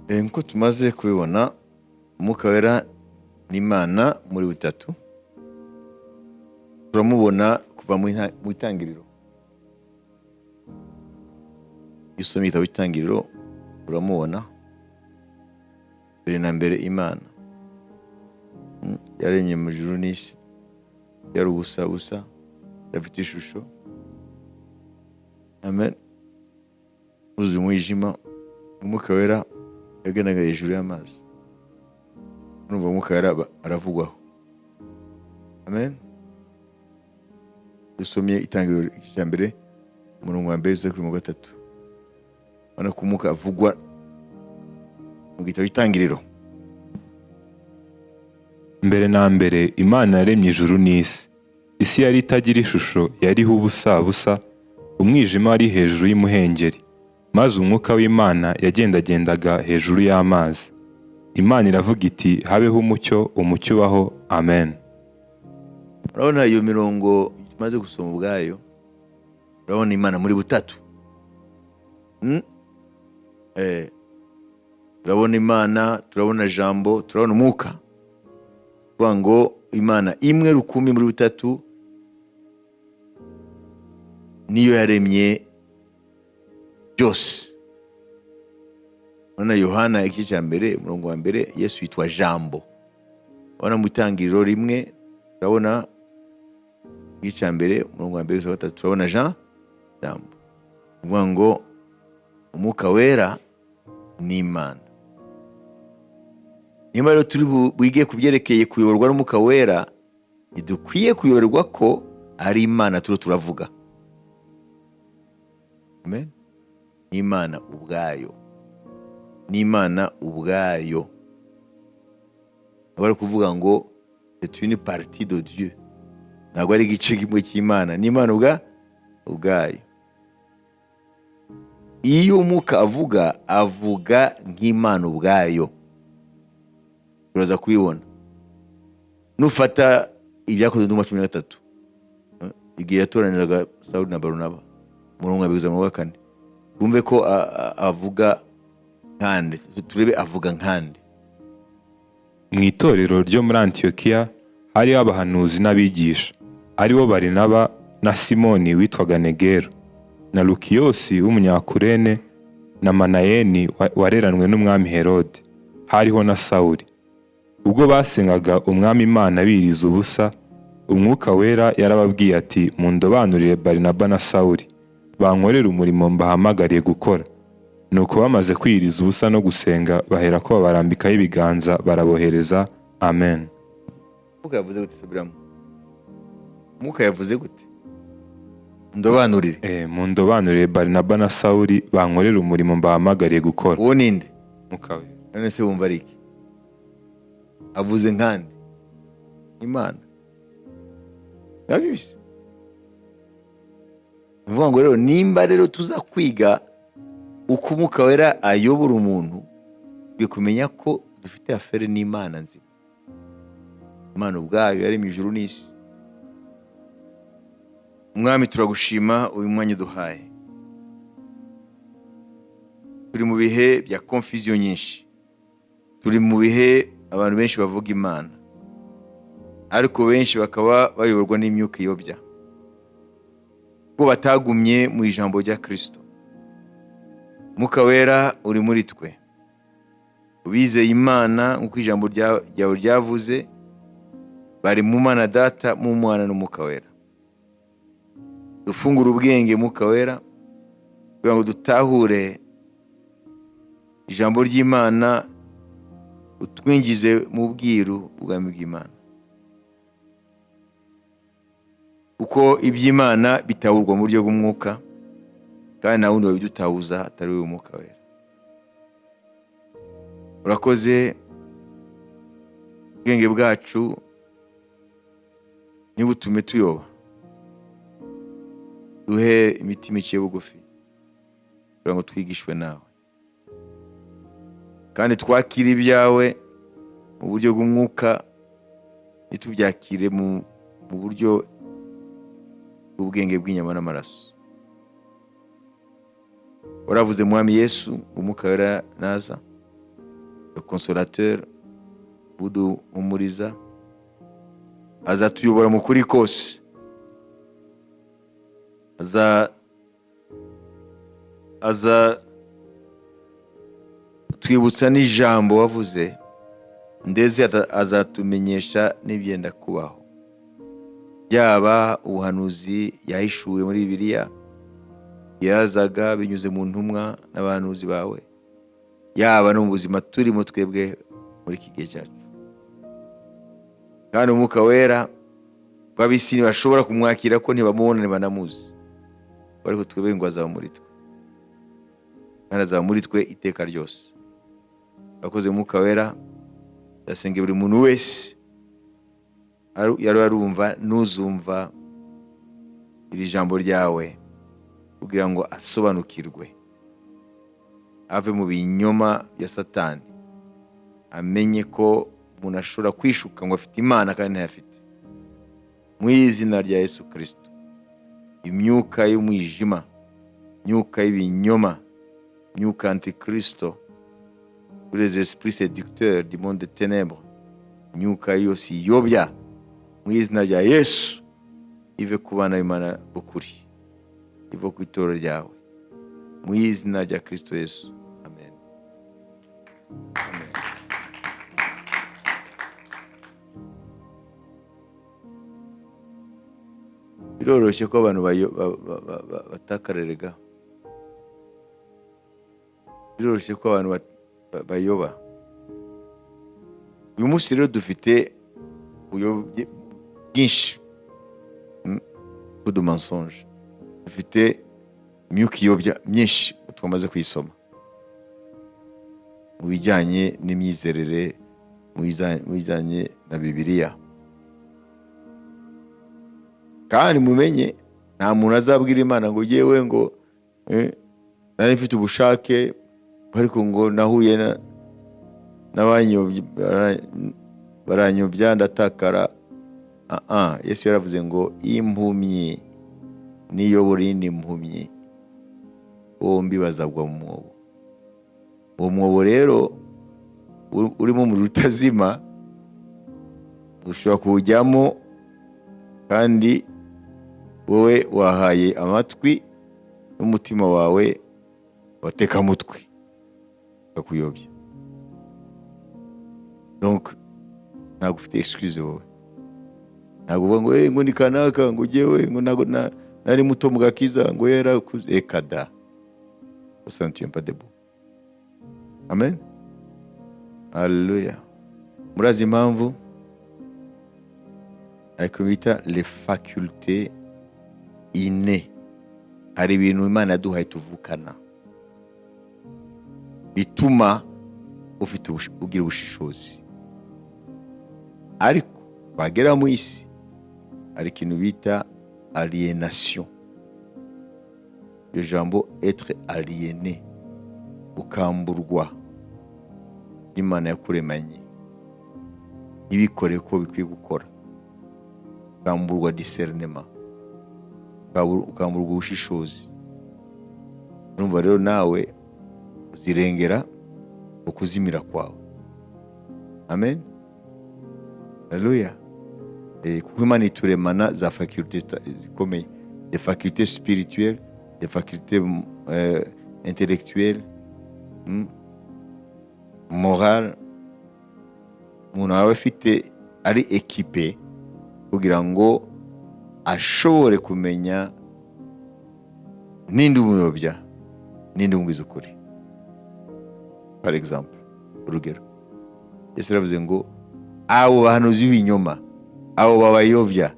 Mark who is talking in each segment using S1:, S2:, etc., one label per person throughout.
S1: nko tumaze kubibona umwuka wera n'Imana muri butatu. Turamubona kuva mu itangiriro. Usomye igitabo cy'itangiriro uramubona mbere na mbere Imana yaremye mu ijuru n'isi, yari ubusa busa, yafite ishusho. Amen. Uzi umwijima, umwuka wera yagenaga hejuru y'amazi. Urumva umwuka wera aravugwaho. Amen. Dusomye itangiriro cya mbere umurongo wa mbere uza kuri mu gatatu. Ubona ko umwuka avugwa mu gitabo cy'itangiriro.
S2: Mbere na mbere Imana yaremye ijuru n'isi. Isi yari itagira ishusho, yariho ubusa busa, umwijima wari hejuru y'umuhengeri. Maze umwuka w'Imana yagendagendaga hejuru y'amazi. Imana iravuga iti habeho umucyo, umucyo ubaho. Amen.
S1: Urabona iyo mirongo tumaze gusoma ubwayo, urabona Imana muri butatu. Turabona Imana, turabona Jambo, turabona umwuka. Kuvuga ngo Imana imwe rukumbi muri butatu niyo yaremye byose. Urabona Yohana igice cya mbere umurongo wa mbere, Yesu yitwa Jambo. Urabona mu itangiriro rimwe turabona igice cya mbere umurongo wa mbere gusa gatatu turabona Jambo. Kuvuga ngo umwuka wera ni Imana. Niba rero turi bwige kubyerekeye kuyoborwa n'umwuka wera, ntidukwiye kuyoborwa ko ari Imana turavuga. Amen. Ni Imana ubwayo. Ni Imana ubwayo. Bari kuvuga ngo c'est une partie de Dieu. Ntabwo ari igice kimwe cy'Imana. Ni Imana ubwayo. Iyo umwuka avuga nk'Imana ubwayo. Turaza kubibona. Nufata ibyakozwe mu 13. Igihe yatoraniraga Sawuli na Barunaba. Umurongo wa 4. Bumve ko avuga nkande. Turebe avuga nkande.
S2: Mu itorero ryo muri Antiyokiya hariho abahanuzi n'abigisha, aribo Barinaba na Simoni witwaga Negero, na Lukiyosi w'umunyakurene, na Manayeni wareranwe n'umwami Herode. Hariho na Sawuli. Ubwo basengaga umwami Imana biriza ubusa, umwuka wera yarababwiye ati mundobanurire Barinaba na Sawuli, bankorera umurimo mbahamagariye gukora. Nuko bamaze kwiriza ubusa no gusenga, bahera ko babarambikaho ibiganza barabohereza. Amen.
S1: Umwuka yavuze gute subiramo? Umwuka yavuze gute? Ndobanurire.
S2: Mundobanurire Barinaba na Sawuli, bankorera umurimo mbahamagariye gukora.
S1: Uwo ninde?
S2: Umwuka wera.
S1: None se wumva ari iki? Avuze nkande? Imana. Yabibise. Uvuga ngo rero nimba rero tuza kwiga uko umwuka wera ayobora umuntu, byo kumenya ko dufite afere n'Imana nzima. Imana ubwayo yaremye ijuru n'isi. Umwami turagushima uyu mwanya duhaye. Turi mu bihe bya confusion nyinshi. Turi mu bihe abantu benshi bavuga Imana, ariko benshi bakaba bayoborwa n'imyuka iyobya, ko batagumye mu ijambo rya Kristo. Umwuka wera uri muri twe. Ubizeye Imana nk'uko ijambo ryawe ryavuze, bari mu Mana Data, mu Mwana n'Umwuka wera. Dufungura ubwenge Mwuka wera kugira ngo dutahure ijambo ry'Imana, utwinjize mu bwiru ubwami bw'Imana. Kuko iby'Imana bitahurwa mu buryo bw'umwuka, kandi nta wundi wabidutahuza atari we Umwuka wera. Urakoze ubwenge bwacu nibutume tuyoba. Duhe imitima iciye bugufi kugira ngo twigishwe nawe, kandi twakire ibyawe mu buryo bw'umwuka, nitubyakire mu buryo bw'ubwenge bw'inyama n'amaraso. Uravuze Mwami Yesu, Umwuka wera naza le consolateur, uduhumuriza, azatuyobora mu kuri kose, aza twibutsa n'ijambo wavuze, ndetse azatumenyesha n'ibyenda kubaho, byaba ubuhanuzi yahishuwe muri Bibiliya yazaga binyuze mu ntumwa n'abahanuzi bawe, yaba no mu buzima turimo twebwe muri iki gihe cyacu. Kandi umwuka wera w'ab'isi bashobora kumwakira ko ntibamubona ntibanamuzi, ariko twebwe ngo azaba muri twe, kandi azaba muri twe iteka ryose. Urakoze umwuka wera, ndasenge buri muntu wese yari arumva n'uzumva iri jambo ryawe, kugira ngo asobanukirwe, ave mu binyoma bya Satani, amenye ko umuntu ashobora kwishuka ngo afite Imana kandi ntayafite. Mu izina rya Yesu Kristo, imyuka y'umwijima, imyuka y'ibinyoma, imyuka antikristo, tous les esprits séducteurs du monde des ténèbres, imyuka yose iyobya, mu izina rya Yesu ive ku bana b'Imana b'ukuri, ive ku itorero ryawe, mu izina rya Kristo Yesu, amen. Amen. Biroroshye ko abantu batakarerega, biroroshye ko abantu bayoba. Uyu munsi rero dufite ubuyobye bwinshi de mensonge, dufite imyuka iyobya myinshi twamaze kuyisoma mu bijyanye n'imyizerere, mu bijyanye na Bibiliya. Kandi mumenye, nta muntu azabwira Imana ngo yewe ngo nari mfite ubushake ariko ngo nahuye baranyobya ndatakara. Yesu yaravuze ngo impumyi niyobora iyindi mpumyi, bombi bazagwa mu mwobo. Uwo mwobo rero urimo umuriro utazima, ushobora kuwujyamo, kandi wowe wahaye amatwi n'umutima wawe wateka mutwe bakuyobya. Donc ntabwo ufite excuse wowe, ntabwo uvuga ngo ngo ni kanaka, ngo jewe ngo nari muto mu gakiza, ngo yarakuze. Ekada, ça ne tient pas debout. Amen. Alléluia. Murazi impamvu ariko bita les facultés innées. Hari ibintu Imana yaduhaye tuvukana bituma ugira ubushishozi, ariko bagera mu isi hari ikintu bita aliénation. Iyo jambo être aliéné, ukamburwa n'Imana yakuremanye, ibikore ko bikwiye gukora, ukamburwa discernement, ukamburwa ubushishozi. Urumva rero nawe uzirengera ukuzimira kwawe. Amen. Alléluia. Kuko Imana ituremana za facultés zikomeye, des facultés spirituelles, des facultés intellectuelles, morales. Umuntu aba afite ari équipé kugira ngo ashobore kumenya ninde umuyobya ninde umubwiza ukuri. Par exemple, urugero, Yesu yaravuze ngo abo bahanuzi b'ibinyoma, abo babayobya,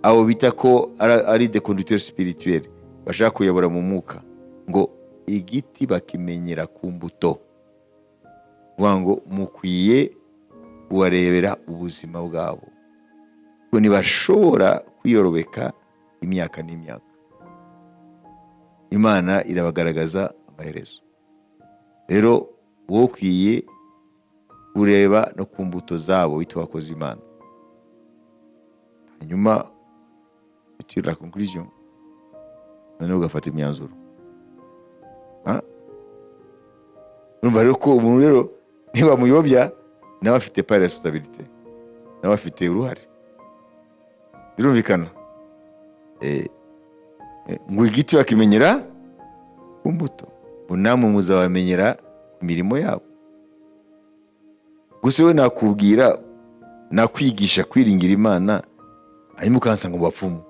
S1: abo bita ko ari des conducteurs spirituels, bashaka kuyobora mu mwuka, ngo igiti bakimenyera ku mbuto. Vuga ngo mukwiye kubarebera ubuzima bwabo, ko ntibashobora kwiyorobeka imyaka n'imyaka. Imana irabagaragaza amaherezo. Rero wowe ukwiye kureba no ku mbuto zabo bita abakozi Imana. Hanyuma utira la conclusion, noneho ugafata imyanzuro. Urumva rero ko umuntu rero niba muyobya nawe afite pas responsabilité, nawe afite uruhare. Birumvikana? Ngo igiti bakimenyera ku mbuto, ngo namwe muzabamenyera ku mirimo yabo. Gusa we nakubwira, nakwigisha kwiringira Imana, hanyuma ukansanga mu bapfumu.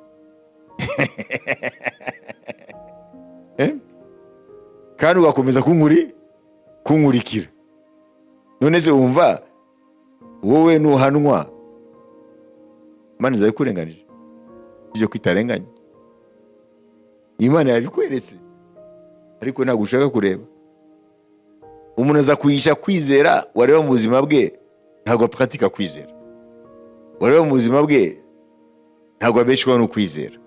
S1: Kandi ugakomeza kunkurikira. None se wumva wowe nuhanwa Imana izabikurenganije? Ibyo kwitarenganya Imana yabikweretse, ariko ntabwo ushaka kureba. Umuntu aza kwigisha kwizera, wareba mu buzima bwe ntabwo apratika kwizera. Wareba mu buzima bwe ntabwo abeshwaho no kwizera.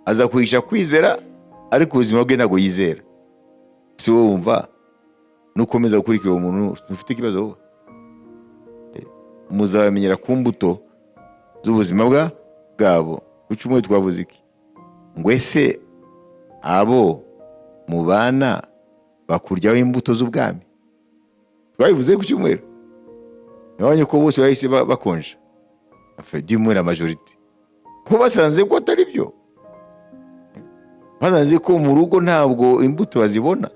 S1: Aza kwigisha kwizera, ariko ubuzima bwe ntabwo yizera. Si wowe wumva nukomeza gukurikira uwo muntu ufite ikibazo wowe? Muzabamenyera ku mbuto z'ubuzima bwabo. Ku cyumweru twavuze iki? Ngo ese abo mu bana bakuryaho imbuto z'ubwami? Twabivuze ku cyumweru. Nabonye ko bose bahise bakonja. Dumwe la majorité. Ko basanze ko atari byo. Basanze ko mu rugo ntabwo imbuto bazibona.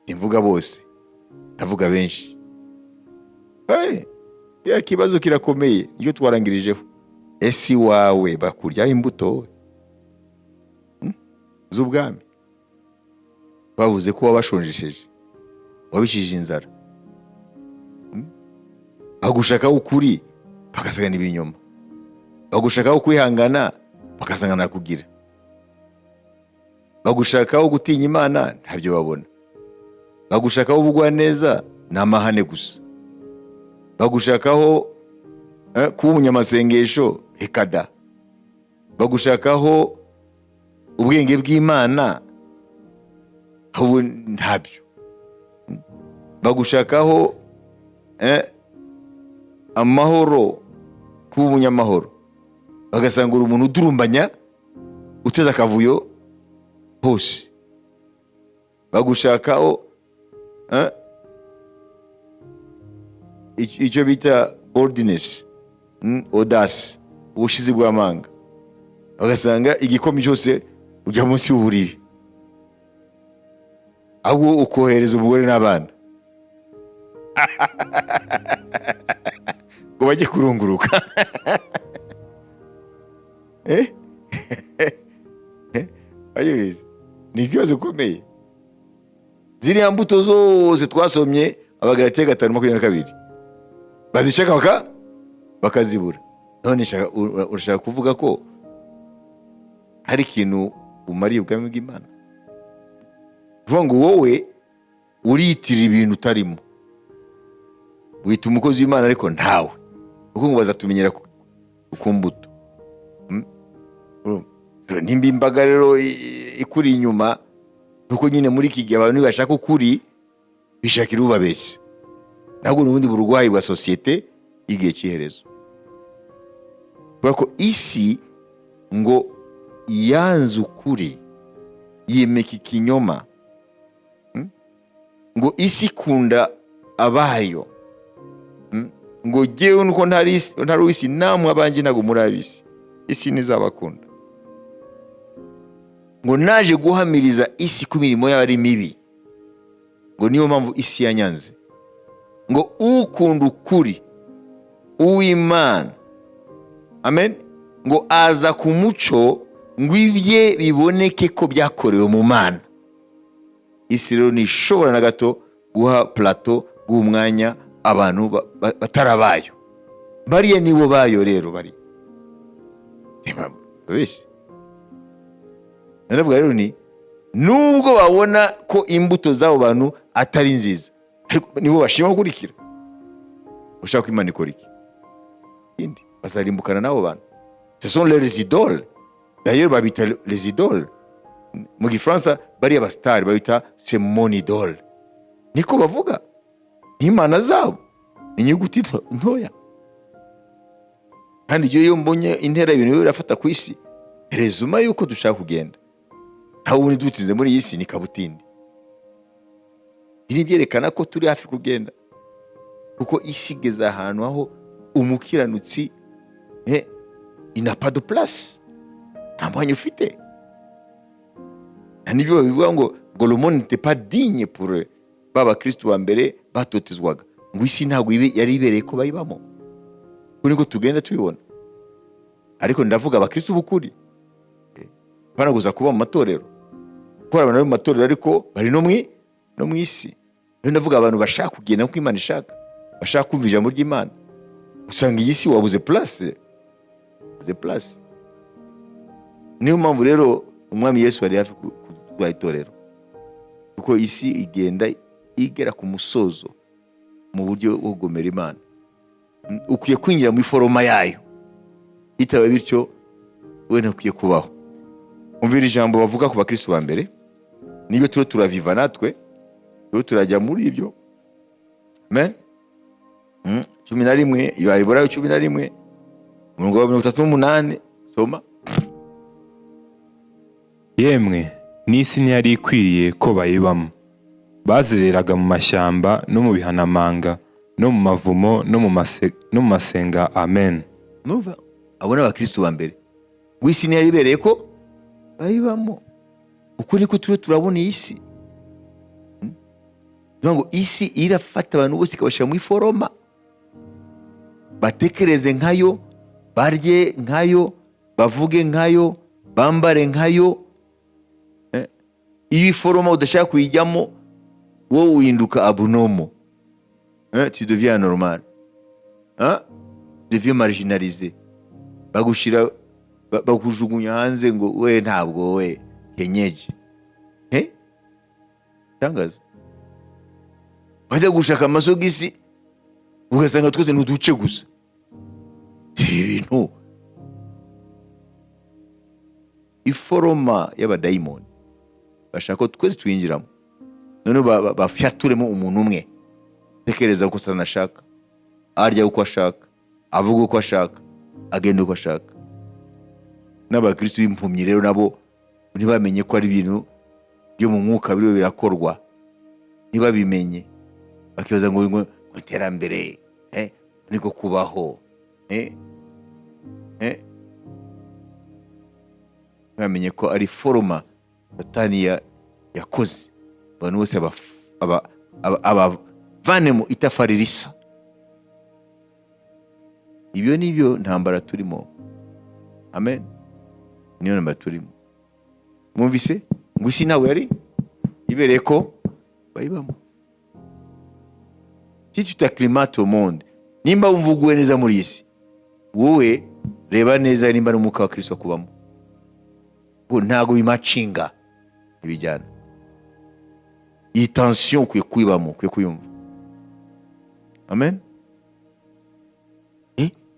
S1: Imvuga bose, ndavuga benshi. Ya kibazo kirakomeye, iyo twarangirijeho. Ese wawe bakuryaho imbuto z'ubwami? Bavuze ko wabashonjesheje, wabishije inzara. Bagushakaho ukuri, bakasangana ibinyoma. Bagushakaho kwihangana, bakasangana kugira. Bagushakaho gutinya Imana, ntabyo babona. Bagushakaho ubugwa neza, ni amahane gusa. Bagushakaho kuba umunyamasengesho, hekada. Bagushakaho ubwenge bw'Imana, ahubwo ntabyo. Bagushakaho amahoro, kuba umunyamahoro. Bagasanga uri umuntu udurumbanya, uteza akavuyo hose. Bagushakaho icyo bita boldness, audace, ubushizi bw'amanga. Bagasanga igikoma cyose ujya munsi y'uburiri, ahubwo ukohereza umugore n'abana ngo bajye kurunguruka. Ni ikibazo gikomeye. Ziriya mbuto zose twasomye Abagalatiya 5:22 bazishaka bakazibura. None urashaka kuvuga ko hari ikintu umariye ubwami bw'Imana? Vuga ngo wowe uriyitirira ibintu utarimo, wita umukozi w'Imana ariko ntawe, kuko ngo bazatumenyera ku mbuto. Nimba imbaga rero ikuri inyuma, nuko nyine muri iki gihe abantu bashaka ukuri bishakira ubabeshya. Ntabwo n'ubundi burwayi bwa societe igihe cy'iherezo. Kuko isi ngo yanze ukuri, yemeka ikinyoma. Ngo isi kunda abayo. Ngo jewe nuko ntari isi, namwe abanjye ntago muri abisi. Isi nizabakunda. Ngo naje guhamiriza isi ku mirimo y'abari mibi. Ngo niyo mpamvu isi yanyanze. Ngo ukunda ukuri, uw'Imana, amen, ngo aza ku muco, ngo ibye biboneke ko byakorewe mu Mana. Isi rero nishobora na gato guha plateau bw'umwanya abantu batarabayo. Bariya nibo bayo rero bari. Bese naravuga rero ni nubwo babona ko imbuto z'abo bantu atari nziza, nibo bashima gukurikira. Ushaka ko Imana ikora iki? Indi bazarimbukana n'abo bantu. Ce sont les idoles. D'ailleurs babita les idoles. Mu Gifaransa bariya bastari babita c'est mon idole. Niko bavuga. Imana zabo ni inyuguti ntoya. Kandi iyo mbonye intera ibintu birafata ku isi, rezuma yuko dushaka kugenda. Ntawe ubundi dutize muri iyi si ni kabutindi. ibi byerekana ko turi hafi kugenda, kuko isi igeze ahantu aho umukiranutsi n'a pas de place, nta mwanya ufite. Nibyo bivuga ngo le monde n'était pas digne pour baba Kristo wa mbere batotezwaga, ngo isi ntabwo yari ibereye ko bayibamo. Kuri ngo tugenda tubibona, ariko ndavuga abakristo b'ukuri banaguza kuba mu matorero, kuko abantu mu matorero ariko bari no mu isi. Rero ndavuga abantu bashaka kugenda uko Imana ishaka, bashaka kumva ijambo ry'Imana. Usanga iyi si wabuze place. Niyo mpamvu rero umwami Yesu ari hafi kuduha itorero, kuko isi igenda igera ku musozo mu buryo bwo kugomera Imana. Ukwiye kwinjira mu iforoma yayo, bitabaye bityo we ntukwiye kubaho. Umvira ijambo bavuga ku bakristo ba mbere, nibyo turaviva natwe, turajya muri ibyo. Amen. 11 Ibaheburayo 11 umurongo wa 38 soma.
S2: Yemwe n'isi ntiyari ikwiriye ko bayibamo, bazereraga mu mashyamba no mu bihanamanga no mu mavumo no mu masenga. Amen.
S1: Numva abona abakristo ba mbere, w'isi ntiyari ibereye ko bayibamo. Uko niko turabona iyi si. Ngo isi irafata abantu bose ikabashyira mu iforoma, batekereze nkayo, barye nkayo, bavuge nkayo, bambare nkayo. Iyo iforoma udashaka kuyijyamo, wowe uhinduka abnormal. Tu deviens anormal. Tu deviens marginalisé. Bagushira bakujugunya hanze ngo we ntabwo we kenyeje. Tangaza. Bajya gushaka amasogisi ugasanga twese ntuduce gusa. Si ibintu. Iforoma y'abadayimoni bashaka ko twese twinjiramo, none bafyaturemo umuntu umwe. Tekereza uko Satani ashaka, arya uko ashaka, avuga uko ashaka, agenda uko ashaka. N'abakristo b'impumyi rero nabo ntibamenye ko ari ibintu byo mu mwuka biriho birakorwa, ntibabimenye, bakibaza ngo iterambere niko kubaho. Bamenye ko ari foroma Satani yakoze, abantu bose abavane mu itafari risa. Ibyo nibyo ntambara turimo. Amen. Niyo ntambara turimo. Mwumvise ngo isi nawe yari ibereye ko bayibamo. Si tu t'acclimates au monde, nimba umvuguwe neza muri isi, wowe reba neza nimba n'umwuka wa Kristo kubamo, ngo ntago bimacinga ibijyana. Iyi tension kwiye kwibamo, kwiye kuyumva. Amen.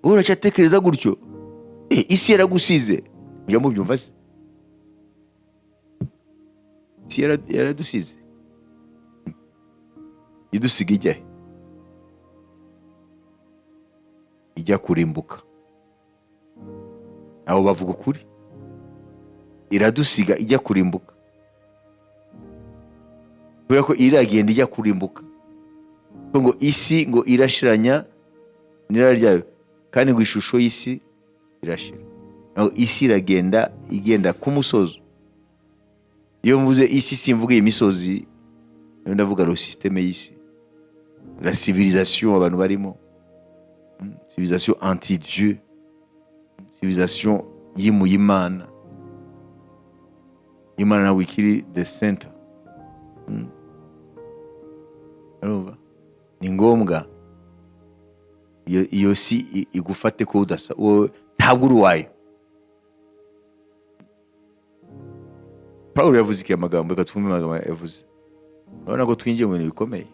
S1: Wowe uracyatekereza gutyo, isi yaragusize, ujya mubyumva se? Isi yaradusize, idusiga ijyahe? Ijya kurimbuka. Abo bavuga ukuri, iradusiga ijya kurimbuka, kubera ko iragenda ijya kurimbuka. Ngo isi ngo irashiranya n'irari ryayo, kandi ngo ishusho y'isi irashira. Isi iragenda igenda ku musozo. Iyo mvuze isi simvuga imisozi, ndavuga ro systeme y'isi, la civilisation abantu barimo, civilisation anti Dieu, civilisation yimuye Imana. Imana nawe ikiri the center. Ni ngombwa iyo si igufate ko udasa, ntabwo uri wayo. Paulo yavuze iki amagambo, reka twumve amagambo yavuze. Urabona ko twinjiye mu bintu bikomeye.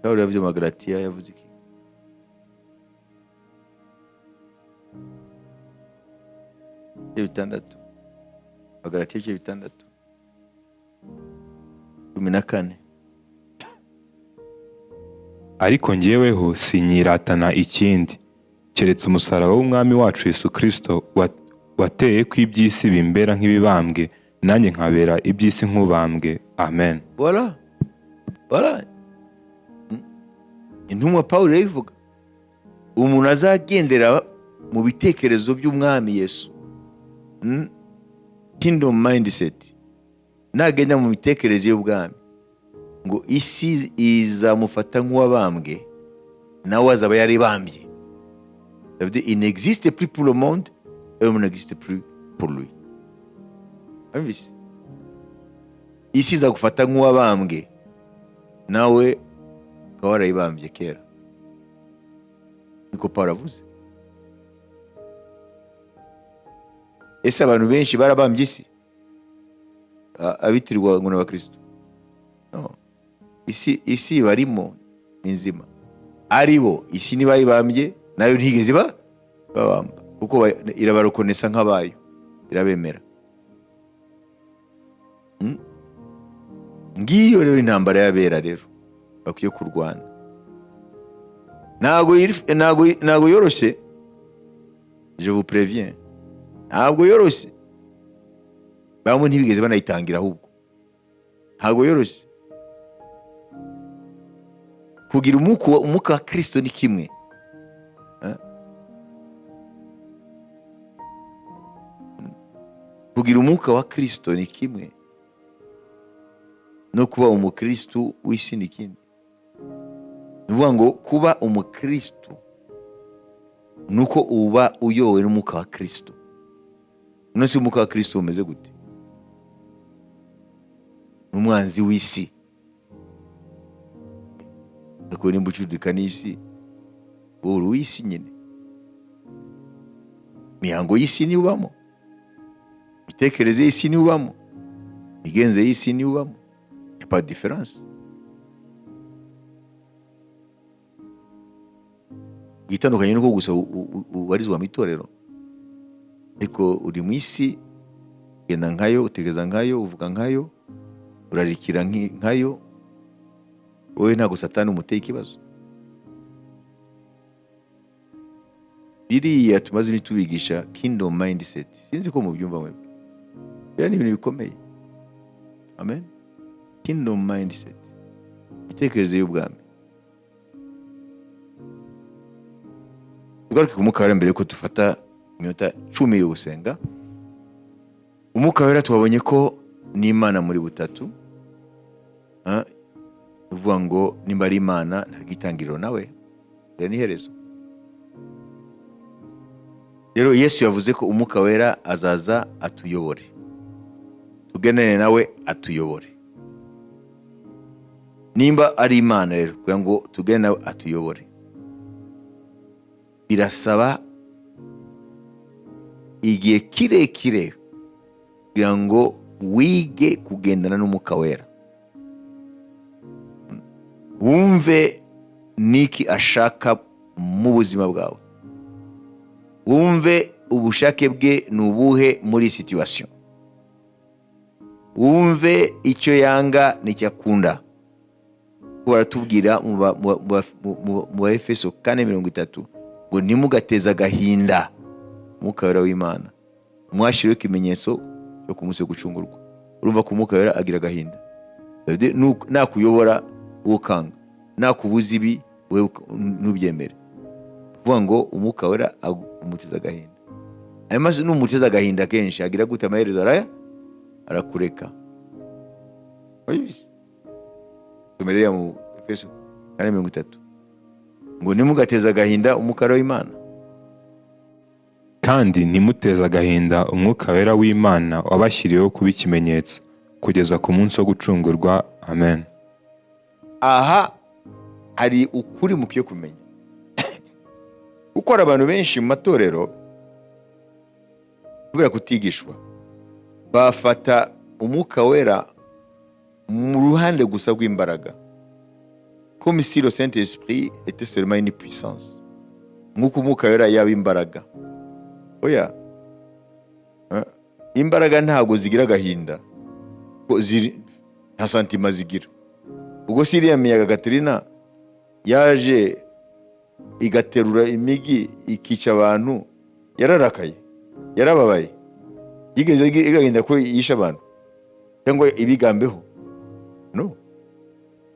S1: Paulo yavuze mu Galatiya, yavuze iki? Bitandatu. Galatiya 6:14.
S2: Ariko njyeweho sinyiratana ikindi, keretse umusaraba w'umwami wacu Yesu Kristo wateye ko iby'isi bimbera nk'ibibambwe, nanjye nkabera iby'isi nk'ubambwe. Amen.
S1: Voilà. Intumwa Pawulo yabivuga, umuntu azagendera mu bitekerezo by'umwami Yesu, kingdom mindset, nagenda mu bitekerezo y'ubwami, ngo isi izamufata nk'uwabambwe, nawe azaba yaribambye. Ça veut dire il n'existe plus pour le monde et le monde n'existe plus pour lui. Abisi, isi izagufata nk'uwabambwe, nawe ukaba warayibambye kera. Niko Pawulo avuze. Ese abantu benshi barabambye isi, abitirwa ngo n'abakristo? No. Isi barimo ni nzima, ari bo isi nibayibambye nayo ntigeze babamba, kuko irabarokonesa nk'abayo, irabemera. Ngiyo rero intambara y'abera rero bakwiye kurwana. Ntago yoroshye, je vous préviens, ntabwo yoroshye. Bamwe ntibigeze banayitangira, ahubwo ntabwo yoroshye. Kugira umwuka wa Kristo ni kimwe, kugira umwuka wa Kristo ni kimwe, no kuba umukristo w'isi ni ikindi. Ni ukuvuga ngo kuba umukristo nuko uba uyobowe n'umwuka wa Kristo. None se umwuka wa Kristo umeze gute? N'umwanzi w'isi. Ako nimba ucudika n'isi, uri w'isi nyine. Mihango y'isi ni ubamo, mitekerereze y'isi ni ubamo, migenzo y'isi ni ubamo. Il n'y a pas de différence. Gitandukanye nuko gusa ubarizwa mu itorero, ariko uri mu isi, ugenda nkayo, utekereza nkayo, uvuga nkayo, urarikira nkayo. Wowe ntabwo Satani umuteye ikibazo. Biriya tumaze iminsi tubigisha kingdom mindset, sinzi ko mubyumva mwebwe. Biriya ni ibintu bikomeye. Amen. Kingdom mindset, itekereze y'ubwami. Tugaruke ku mwuka wera mbere yuko dufata iminota 10 yo gusenga. Umwuka wera twabonye ko ni Imana muri butatu. Uvuga ngo nimba ari Imana nta gitangiriro nawe ni herezo. Rero Yesu yavuze ko umwuka wera azaza atuyobore, tugenane nawe atuyobore. Nimba ari Imana rero kugira ngo tugene nawe atuyobore, birasaba igihe kirekire kugira ngo wige kugendana n'umwuka wera, wumve niki ashaka mu buzima bwawe, wumve ubushake bwe nubuhe muri situation, wumve icyo yanga n'icyo akunda. Baratubwira mu Efeso 4:30 ngo nimugateza agahinda umwuka wera w'Imana, mwashiriwe ikimenyetso cyo ku munsi wo gucungurwa. Urumva ko umwuka wera agira agahinda, nakuyobora ukanga, nakubuza ibi wewe nubyemere. Kuvuga ngo umwuka wera umuteza agahinda. Ayo maze n'umuteza agahinda kenshi agira gute amaherezo arakureka. Oyibise tumereye mu Efeso 4:30 ngo nimugateza agahinda umwuka wera w'Imana,
S2: kandi ntimuteze agahinda umwuka wera w'Imana wabashyiriyeho kuba ikimenyetso kugeza ku munsi wo gucungurwa. Amen.
S1: Aha hari ukuri mukwiye kumenya. Kuko hari abantu benshi mu matorero kubera kutigishwa bafata umwuka wera mu ruhande gusa rw'imbaraga, comme si le Saint-Esprit était seulement une puissance, nk'uko umwuka wera yaba imbaraga. Oya, imbaraga ntabwo zigira agahinda, nta santima zigira. Ubwo siriya miyaga Gaterina yaje igaterura imigi ikica abantu, yararakaye, yarababaye, yigeze igagenda ko yisha abantu? cyangwa ibigambeho. No.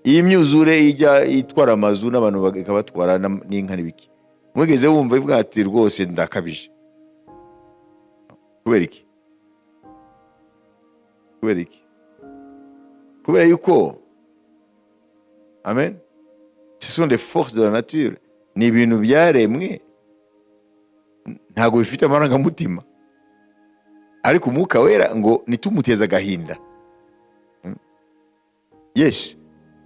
S1: Iyi myuzure ijya itwara amazu n'abantu bakabatwara n'inka n'ibiki, mwigeze wumva ivuga ati rwose ndakabije? Kubera iki? Kubera iki? Kubera yuko, amen, ce sont des forces de la nature, ni ibintu byaremwe, ntabwo bifite amarangamutima. Ariko Umwuka Wera ngo nitumuteza agahinda. Yes,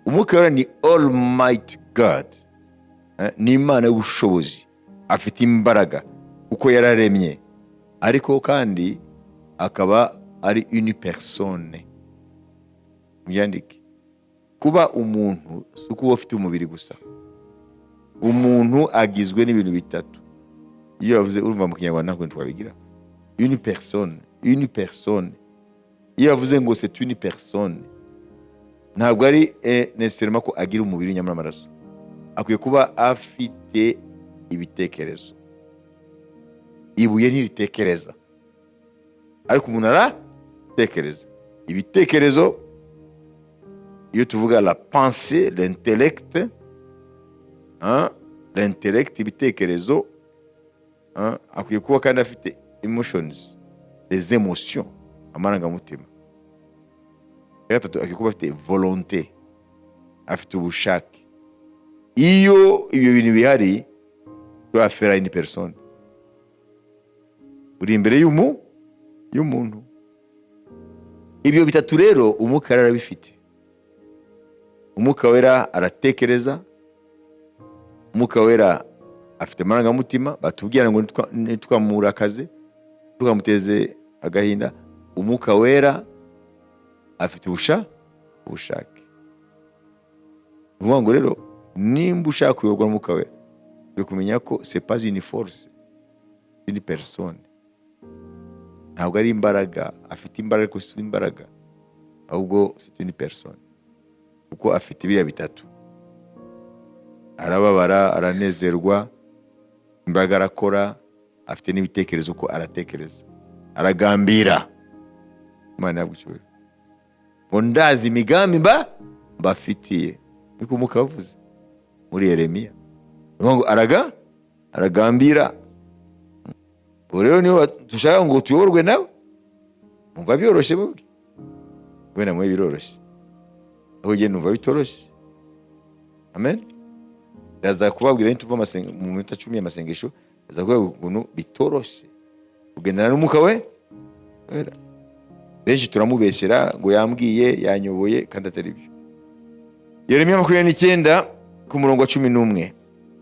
S1: Umwuka Wera ni Almighty God, ni Imana y'ubushobozi, afite imbaraga kuko yararemye, ariko kandi akaba ari une personne. Myandike, kuba umuntu si uko uba ufite umubiri gusa. Umuntu agizwe n'ibintu bitatu. Iyo yavuze urumva mu Kinyarwanda ntabwo twabigira. Une personne, une personne. Iyo yavuze ngo c'est une personne, ntabwo ari necessairement ko agira umubiri nyamara amaraso. Akwiye kuba afite ibitekerezo. Ibuye ntiritekereza, ariko umuntu aratekereza. Ibitekerezo, iyo tuvuga la pensée, l'intellect, l'intellect, ibitekerezo, akwiye kuba kandi afite emotions, les émotions, amarangamutima. Gatatu, akwiye kuba afite volonté, afite ubushake. Iyo ibyo bintu bihari, affaire une personne. Uri imbere y'umuntu. Ibyo bitatu rero Umwuka Wera arabifite. Umwuka Wera aratekereza, Umwuka Wera afite amarangamutima, batubwira ngo nitwamurakaze, tukamuteze agahinda. Umwuka Wera afite ubushake. Uvuga ngo rero nimba ushaka kuyoborwa n'Umwuka Wera, ukwiye kumenya ko c'est pas une force, une personne. Ntabwo ari imbaraga, afite imbaraga ariko si imbaraga, ahubwo c'est une personne, kuko afite biriya bitatu. Arababara, aranezerwa, imbaraga arakora, afite n'ibitekerezo ko aratekereza, aragambira. Imana yagucyura ngo ndazi imigambi mbafitiye, niko Umwuka wavuze muri Yeremiya. Ngo aragambira. Rero niyo dushaka ngo tuyoborwe nawe, umva byoroshye bubwe, wenda mwe biroroshye, aho je numva bitoroshye. Amen. Ndaza kubabwira nituva mu minota 10 y'amasengesho, ndaza kuvuga ukuntu bitoroshye kugendana n'Umwuka Wera. Benshi turamubesera ngo yambwiye, yanyoboye, kandi atari byo. Yeremiya 29 ku murongo wa 11,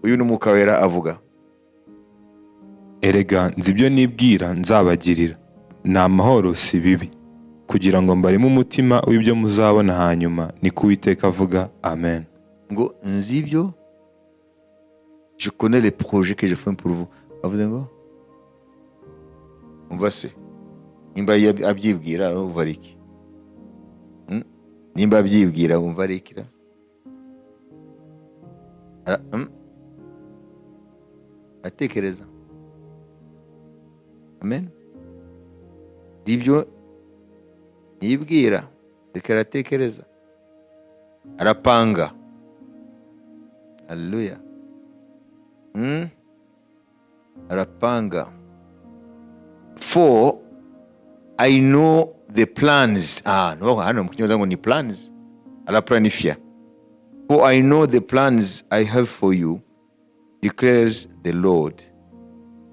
S1: uyu ni Umwuka Wera avuga.
S2: Erega nzi ibyo nibwira nzabagirira, ni amahoro si bibi, kugira ngo mbarimo umutima w'ibyo muzabona hanyuma, ni ko Uwiteka avuga. Amen.
S1: Ngo nzi ibyo, je connais les projets que je fais pour vous. Avuze ngo umva se, nimba abyibwira umva iki? Nimba abyibwira umva ikira? Atekereza. Amen. Dibyo yibwira, reka aratekereza, arapanga. Haleluya. Arapanga. For I know the plans. No, hano mkinywa ngo ni plans. Alaplanifia. For I know the plans I have for you, declares the Lord.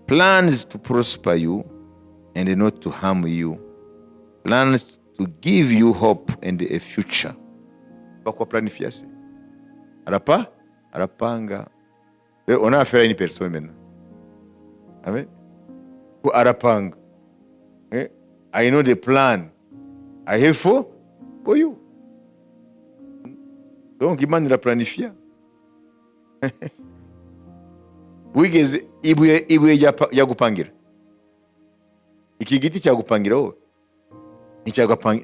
S1: Plans to prosper you and not to harm you. Plans to give you hope and a future. Bakwa planifia se. Arapanga. On a affaire à une personne maintenant. Amen. Ko arapanga. I know the plan I have for you. Donc Imana iraplanifia. Wigeze ibuye yagupangira? Iki giti cyagupangira wowe?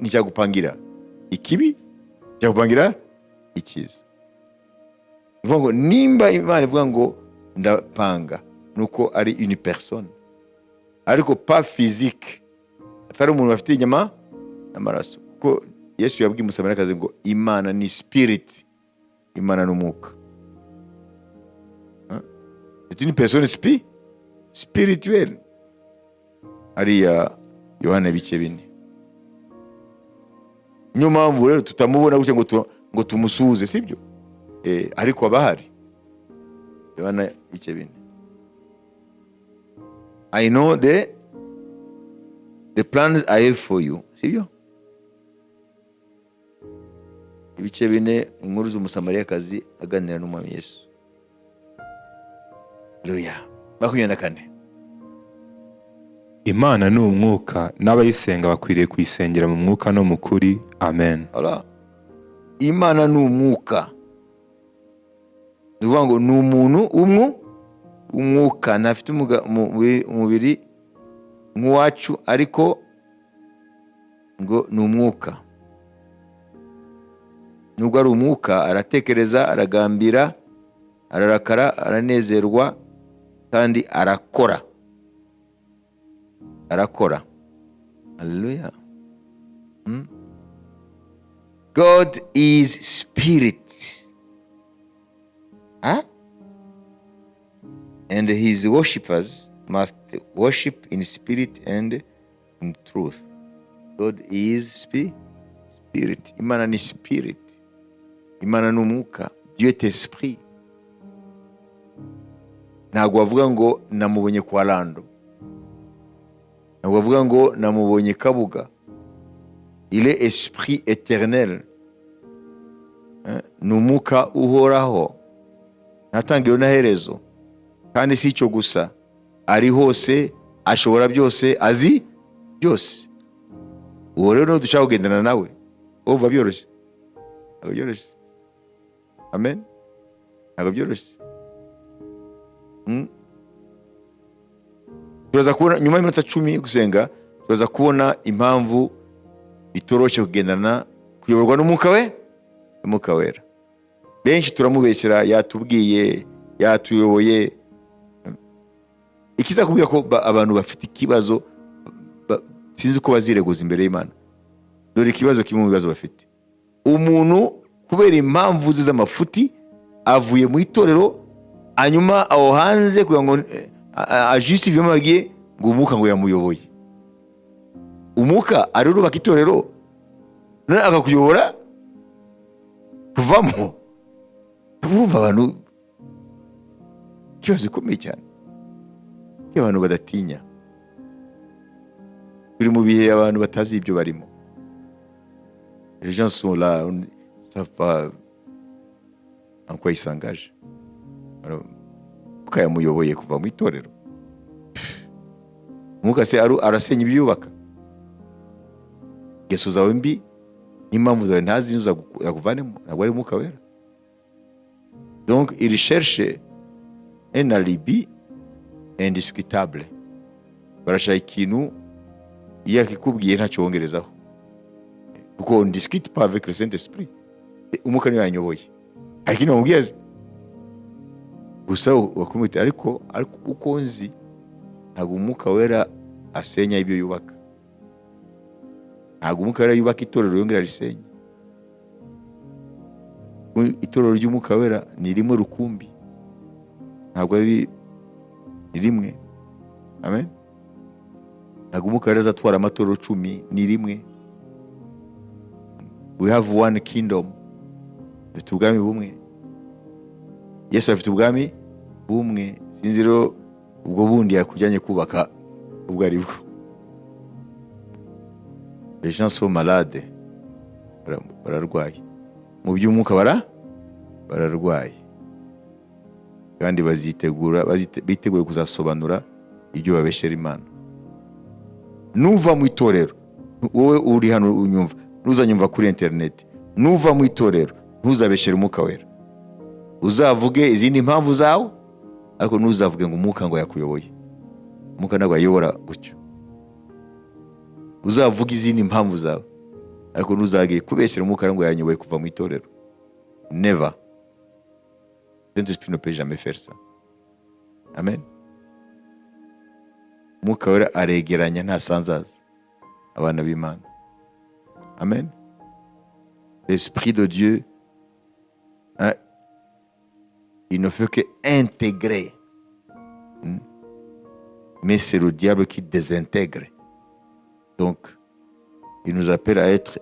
S1: Nicyagupangira ikibi? Cyagupangira ikiza. Ivuga ngo nimba Imana ivuga ngo ndapanga, nuko ari une personne, ariko pas physique, atari umuntu afite inyama n'amaraso. Kuko Yesu yabwiye umusamariyakazi ngo Imana ni spirit, Imana n'umwuka. C'est une personne spirituelle. Hariya Yohana ibice 4. Niyo mpamvu rero tutamubona gutya ngo tumusuze, sibyo? Ariko abahari. Yohana ibice 4. I know the plans I have for you, sibyo? Ibice 4 inkuru z'umusamariyakazi aganira n'umwami Yesu. Haleluya. 24.
S2: Imana ni umwuka, n'abayisenga bakwiriye kuyisengera mu mwuka no mu kuri. Amen.
S1: Voilà. Imana ni umwuka. Nuvuga ngo ni umuntu umwuka, ntafite umubiri nk'uwacu, ariko ngo ni umwuka. Nubwo ari umwuka, aratekereza, aragambira, ararakara, aranezerwa, kandi arakora. Hallelujah. God is spirit. And his worshippers must worship in spirit and in truth. God is spirit. Imana ni spirit. Imana ni umwuka. Dieu est esprit. Ntabwo wavuga ngo namubonye kwa Lando. Ntabwo wavuga ngo namubonye Kabuga. Il est esprit éternel. Ni umwuka uhoraho, ntatangiriro n'aherezo, kandi si icyo gusa, ari hose, ashobora byose, azi byose. Uwo rero dushaka kugendana nawe, uva byoroshye? Ntabwo byoroshye. Amen. Ntabwo byoroshye. Turaza kubona nyuma y'iminota 10 gusenga, turaza kubona impamvu bitoroshye kugendana, kuyoborwa n'umwuka wera. Benshi turamubeshyera, yatubwiye, yatuyoboye. Ikiza kubwira ko abantu bafite ikibazo, sinzi ko bazireguza imbere y'Imana. Dore ikibazo kimwe mu bibazo bafite. Umuntu kubera impamvu ze z'amafuti avuye mu itorero, hanyuma aho hanze kugira ngo ajustifie bagiye ngo umwuka ngo yamuyoboye. Umwuka arurubaka itorero, none akakuyobora kuvamo. Urumva abantu kibazo gikomeye cyane, abantu badatinya. Turi mu bihe abantu batazi ibyo barimo. Les gens sont là, ne savent pas en quoi ils s'engagent. Umwuka yamuyoboye kuva mu itorero. Umwuka se arasenya ibyubaka. Ingeso zawe mbi n'impamvu zawe ntazi yakuvanemo, ntabwo ari umwuka wera. Donc il cherche un alibi indiscutable. Barashaka ikintu iyo akikubwiye ntacyo wongerezaho, kuko on discute pas avec le Saint-Esprit. Umwuka niwe yanyoboye, ariko namubwiye gusa wakumwita, ariko uko nzi ntabwo umwuka wera asenya ibyo yubaka. Ntabwo umwuka wera yubaka itorero yongera risenya. Itorero ry'umwuka wera ni rimwe rukumbi, ntabwo ari rimwe. Amen. Ntabwo umwuka wera azatwara amatorero 10, ni rimwe. We have one kingdom. Dufite ubwami bumwe. Yesu afite ubwami bumwe. Sinzi rero ubwo bundi yakujyanye kubaka ubwo ari bwo. Les gens sont malades. Bararwaye. Mu by'umwuka bararwaye. Kandi bitegura kuzasobanura ibyo babeshyera Imana. Nuva mu itorero, wowe uri hano unyumva, ntuzanyumva kuri internet. Nuva mu itorero, ntuzabeshyere umwuka wera. Uzavuge izindi impamvu zawe, ariko ntuzavuge ngo umwuka ngo yakuyoboye. Umwuka ntabwo ayobora gutyo. Uzavuga izindi impamvu zawe, ariko ntuzage kubeshyera umwuka ngo yanyoboye kuva mu itorero. Never. Saint-Esprit ne peut jamais faire ça. Amen. Umwuka wera aregeranya ntasanzaza abana b'Imana. Amen. l'Esprit de Dieu, hein, il ne fait que intégrer. Mais c'est le diable qui désintègre. Donc, il nous appelle à être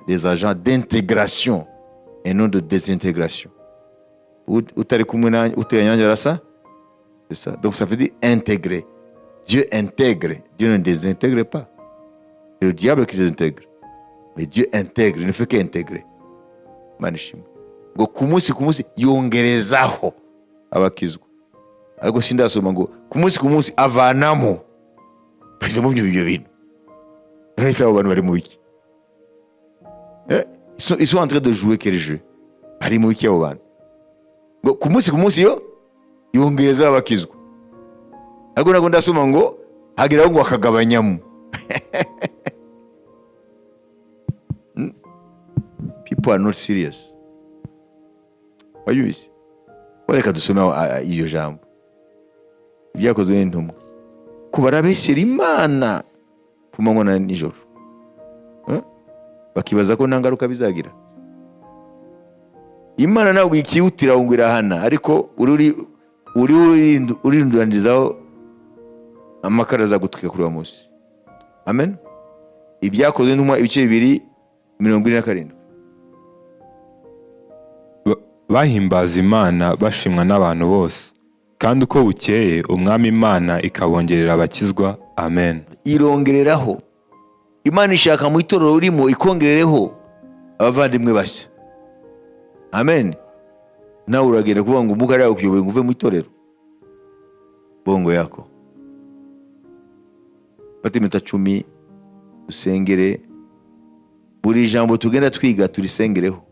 S1: des agents d'intégration et non de désintégration. C'est ça. Donc, ça veut dire intégrer. Dieu intègre. Dieu ne désintègre pas. C'est le diable qui désintègre. Mais Dieu intègre. Il ne fait qu'intégrer. Manishima. Ngo kumunsi yongerezaho abakizwa. Ariko sindasoma ngo kumunsi avanamo. Bize mu byo bintu. Nese abo bantu bari mu biki? Ils sont en train de jouer quel jeu? Bari mu biki abo bantu? Ngo kumunsi yo yongereza abakizwa. Ariko nako ndasoma ngo hagiraho ngo akagabanyamo. People are not serious. Wayuzi? Reka dusome iyo jambo. Ibyakozwe n'intumwa. Kubarabeshyera Imana ku manywa na nijoro. Bakibaza ko nta ngaruka bizagira. Imana ntabwo ikihutira ngo irahana, ariko urinduranizaho amakara azagutwika kuri uwo munsi. Amen. Ibyakozwe n'intumwa ibice 2:27.
S2: Bahimbaza Imana bashimwa n'abantu bose, kandi uko bukeye umwami Imana ikabongerera abakizwa. Amen.
S1: Irongereraho. Imana ishaka mu itorero urimo ikongerereho abavandimwe bashya. Amen. Nawe uragenda kuvuga ngo umugari yawe kuyoboye ngo uve mu itorero. Bongo yako. Fata iminota 10 dusengere. Buri jambo tugenda twiga turisengereho.